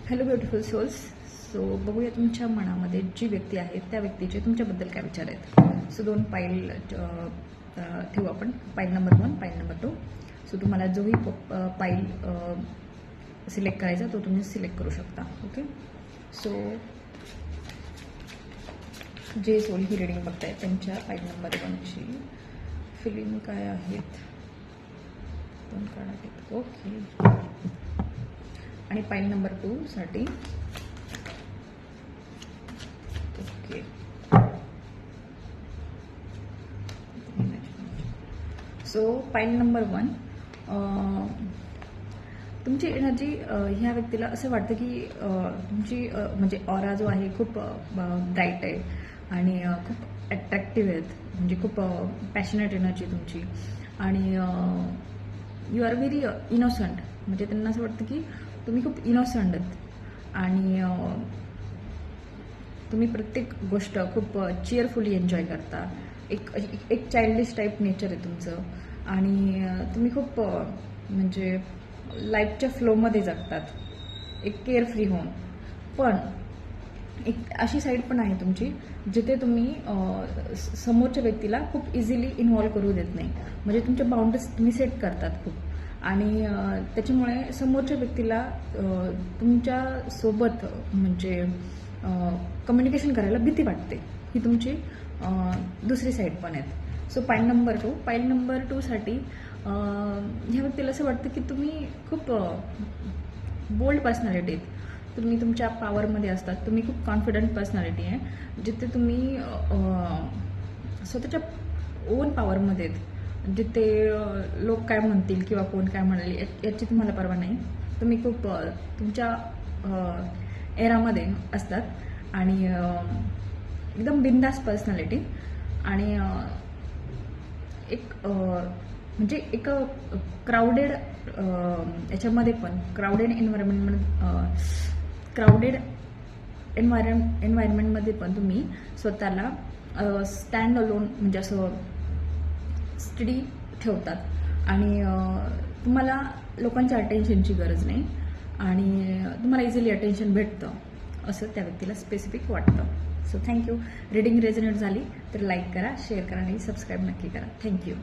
Hello beautiful souls. So बघूया तुमच्या मनामध्ये जी व्यक्ती आहे त्या व्यक्तीचे तुमच्याबद्दल काय विचार आहेत. सो 2 पाईल ठेवू आपण. पाईल नंबर 1, पाईल नंबर 2. सो तुम्हाला जोही पाईल सिलेक्ट करायचा तो तुम्ही सिलेक्ट करू शकता. ओके. सो जे सोल ही रिडिंग बघताय त्यांच्या पाईल नंबर 1ची फिलिंग काय आहेत. 2 कार्ड आहेत. ओके. आणि पाईल नंबर 2 साठी ओके. सो पाईल नंबर 1, तुमची एनर्जी ह्या व्यक्तीला असं वाटतं की तुमची म्हणजे ऑरा जो आहे खूप ब्राईट आहे आणि खूप अट्रॅक्टिव्ह आहेत. म्हणजे खूप पॅशनेट एनर्जी तुमची. आणि यू आर व्हेरी इनोसंट. म्हणजे त्यांना असं वाटतं की तुम्ही खूप इनोसंट आहेत आणि तुम्ही प्रत्येक गोष्ट खूप चिअरफुली एन्जॉय करता. एक चाइल्डिश टाईप नेचर आहे तुमचं. आणि तुम्ही खूप म्हणजे लाईफच्या फ्लोमध्ये जगतात एक केअरफ्री होऊन. पण एक अशी साईड पण आहे तुमची जिथे तुम्ही समोरच्या व्यक्तीला खूप इझिली इन्व्हॉल्व करू देत नाही. म्हणजे तुमच्या बाउंडरीज तुम्ही सेट करतात खूप. आणि त्याच्यामुळे समोरच्या व्यक्तीला तुमच्या सोबत म्हणजे कम्युनिकेशन करायला भीती वाटते. ही तुमची दुसरी साईड पण आहेत. सो पाईल नंबर 2, पाईल नंबर 2 साठी ह्या व्यक्तीला असं वाटतं की तुम्ही खूप बोल्ड पर्सनॅलिटी आहेत. तुम्ही तुमच्या पॉवरमध्ये असतात. तुम्ही खूप कॉन्फिडंट पर्सनॅलिटी आहे जिथे तुम्ही स्वतःच्या ओन पॉवरमध्ये आहेत. जिथे लोक काय म्हणतील किंवा कोण काय म्हणाले याची तुम्हाला पर्वा नाही. तुम्ही खूप तुमच्या एरामध्ये असतात आणि एकदम बिंदास पर्सनॅलिटी. आणि एक म्हणजे एक क्राऊडेड याच्यामध्ये पण क्राऊडेड एन्व्हायरमेंटमध्ये पण तुम्ही स्वतःला स्टँड अलोन म्हणजे असं स्टडी ठेवतात. आणि तुम्हाला लोकांच्या अटेन्शनची गरज नाही आणि तुम्हाला इझिली अटेन्शन भेटतं असं त्या व्यक्तीला स्पेसिफिक वाटतं. So thank you. रिडिंग रेझोनेट झाली तर लाईक करा, शेअर करा आणि सबस्क्राईब नक्की करा. थँक्यू.